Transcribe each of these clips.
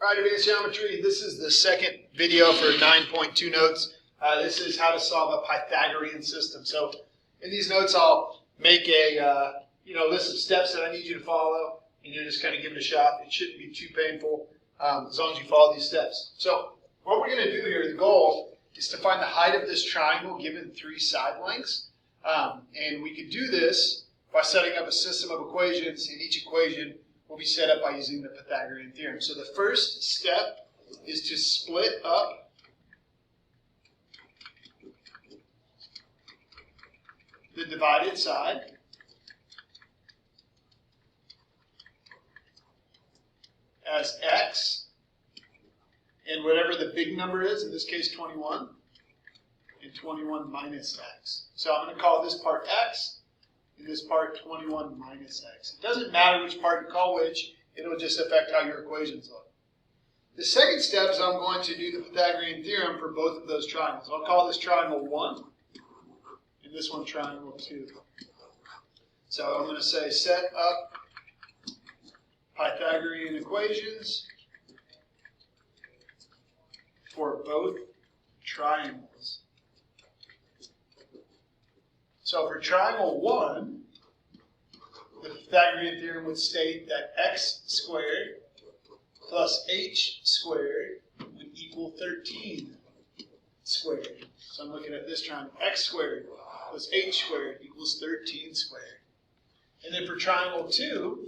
All right, advanced geometry, this is the second video for 9.2 notes. This is how to solve a Pythagorean system. So in these notes, I'll make a list of steps that I need you to follow, and you just kind of give it a shot. It shouldn't be too painful as long as you follow these steps. So what we're going to do here, the goal is to find the height of this triangle given three side lengths. And we could do this by setting up a system of equations, and each equation will be set up by using the Pythagorean theorem. So the first step is to split up the divided side as x, and whatever the big number is, in this case 21, and 21 minus x. So I'm going to call this part x, and this part 21 minus x. It doesn't matter which part you call which, it'll just affect how your equations look. The second step is I'm going to do the Pythagorean theorem for both of those triangles. I'll call this triangle 1, and this one triangle 2. So I'm going to say set up Pythagorean equations for both triangles. So for triangle 1, the Pythagorean theorem would state that x squared plus h squared would equal 13 squared. So I'm looking at this triangle. X squared plus h squared equals 13 squared. And then for triangle 2,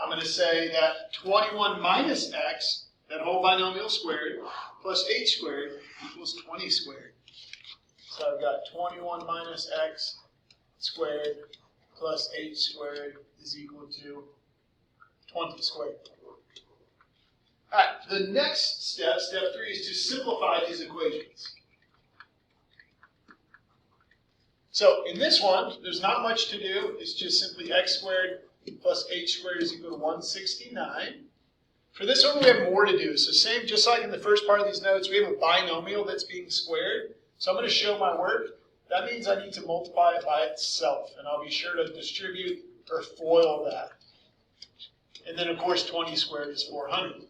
I'm going to say that 21 minus x, that whole binomial squared, plus h squared equals 20 squared. So I've got 21 minus x squared plus h squared is equal to 20 squared. All right, the next step, step 3, is to simplify these equations. So in this one, there's not much to do. It's just simply x squared plus h squared is equal to 169. For this one, we have more to do. So same, just like in the first part of these notes, we have a binomial that's being squared. So I'm going to show my work. That means I need to multiply it by itself, and I'll be sure to distribute or FOIL that. And then, of course, 20 squared is 400.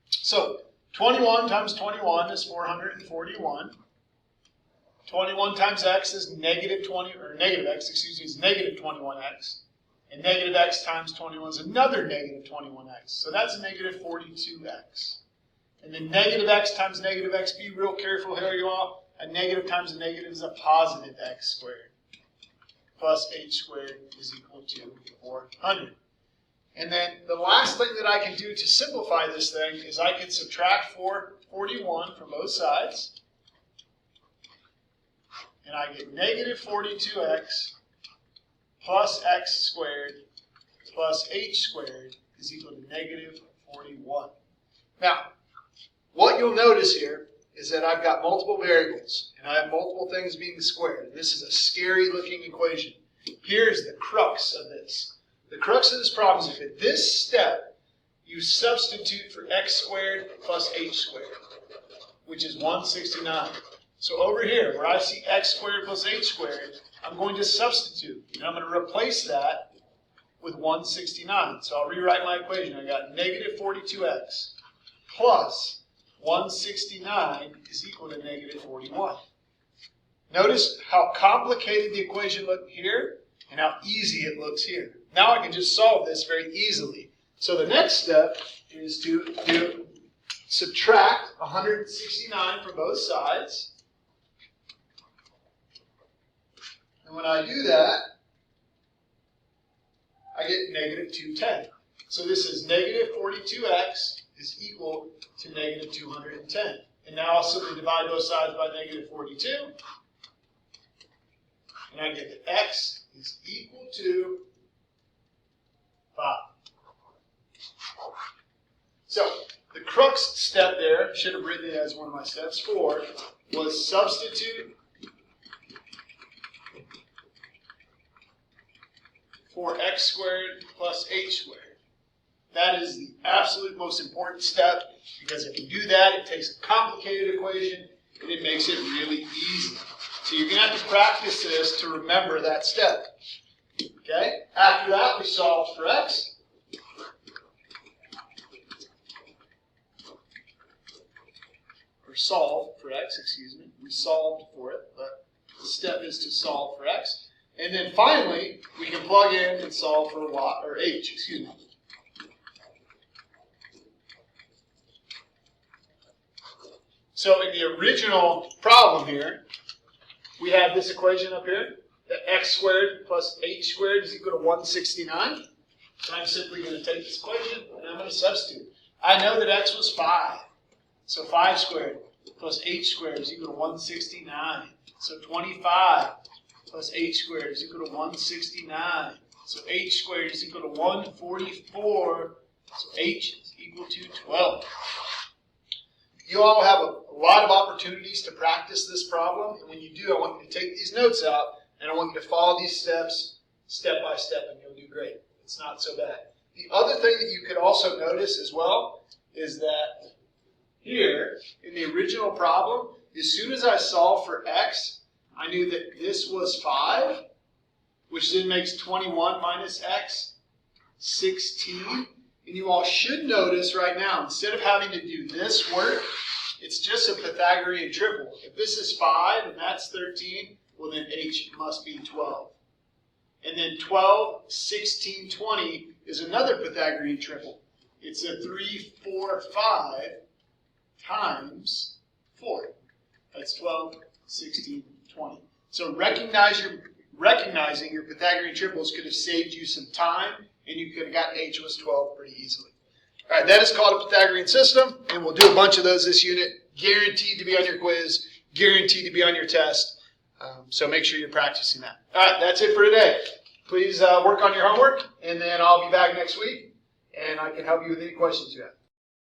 So 21 times 21 is 441. 21 times x is negative 20, or negative x, excuse me, is negative 21x. And negative x times 21 is another negative 21x. So that's negative 42x. And then negative x times negative x, be real careful here, you all. A negative times a negative is a positive x squared. Plus h squared is equal to 400. And then the last thing that I can do to simplify this thing is I can subtract 441 from both sides. And I get negative 42x plus x squared plus h squared is equal to negative 41. Now, what you'll notice here is that I've got multiple variables, and I have multiple things being squared. This is a scary looking equation. Here's the crux of this. The crux of this problem is if at this step you substitute for x squared plus h squared, which is 169. So over here, where I see x squared plus h squared, I'm going to substitute, and I'm going to replace that with 169. So I'll rewrite my equation. I got negative 42x plus 169 is equal to negative 41. Notice how complicated the equation looked here and how easy it looks here. Now I can just solve this very easily. So the next step is to subtract 169 from both sides. And when I do that, I get negative 210. So this is negative 42x is equal to negative 210. And now I'll simply divide both sides by negative 42. And I get that x is equal to 5. So the crux step there, should have written it as one of my steps 4, was substitute for x squared plus h squared. That is the absolute most important step, because if you do that, it takes a complicated equation and it makes it really easy. So you're going to have to practice this to remember that step. Okay? After that, we solved for x. or solve for x, excuse me. We solved for it, but the step is to solve for x. And then finally, we can plug in and solve for y, or h, excuse me. So in the original problem here, we have this equation up here, that x squared plus h squared is equal to 169. So I'm simply going to take this equation and I'm going to substitute. I know that x was 5. So 5 squared plus h squared is equal to 169. So 25 plus h squared is equal to 169. So h squared is equal to 144. So h is equal to 12. You all have a lot of opportunities to practice this problem. And when you do, I want you to take these notes out and I want you to follow these steps step by step and you'll do great. It's not so bad. The other thing that you could also notice as well is that here in the original problem, as soon as I solved for x, I knew that this was 5, which then makes 21 minus x, 16. And you all should notice right now, instead of having to do this work, it's just a Pythagorean triple. If this is 5 and that's 13, well then h must be 12. And then 12, 16, 20 is another Pythagorean triple. It's a 3, 4, 5 times 4. That's 12, 16, 20. So recognizing your Pythagorean triples could have saved you some time, and you could have gotten h was 12 pretty easily. All right, that is called a Pythagorean system, and we'll do a bunch of those this unit. Guaranteed to be on your quiz, guaranteed to be on your test. So make sure you're practicing that. All right, that's it for today. Please work on your homework, and then I'll be back next week, and I can help you with any questions you have.